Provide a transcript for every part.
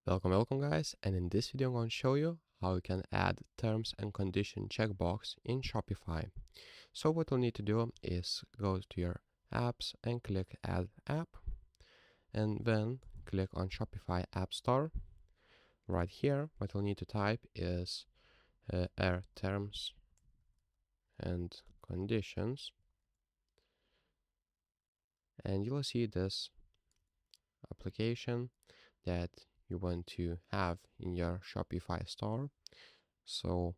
Welcome guys, and in this video I'm going to show you how you can add Terms and Condition Checkbox in Shopify. So what you'll need to do is go to your apps and click Add App, and then click on Shopify App Store. Right here, what you'll need to type is Add Terms and Conditions, and you'll see this application that you want to have in your Shopify store. So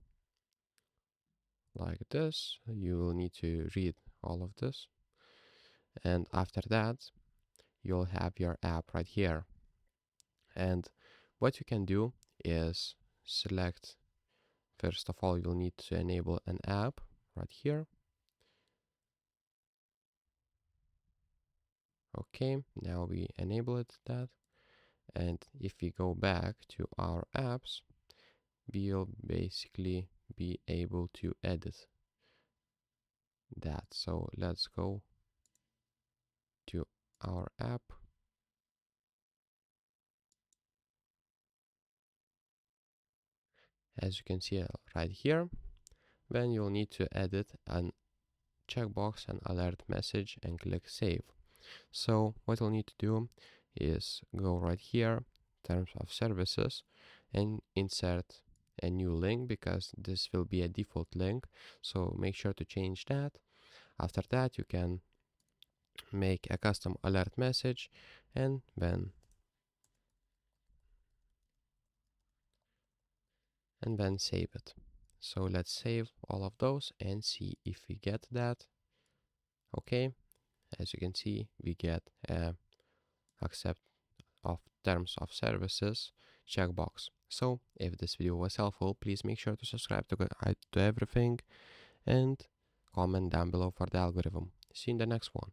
like this, you will need to read all of this, and after that you'll have your app right here. And what you can do is select, first of all you'll need to enable an app right here. Okay, now we enabled that, and if we go back to our apps, we'll basically be able to edit that. So let's go to our app. As you can see right here, then you'll need to edit an checkbox and alert message and click save. So what you'll need to do is go right here, terms of services, and insert a new link, because this will be a default link, so make sure to change that. After that you can make a custom alert message and then save it. So let's save all of those and see if we get that. Okay, as you can see, we get a accept of terms of services checkbox. So if this video was helpful, please make sure to subscribe to everything and comment down below for the algorithm. See you in the next one.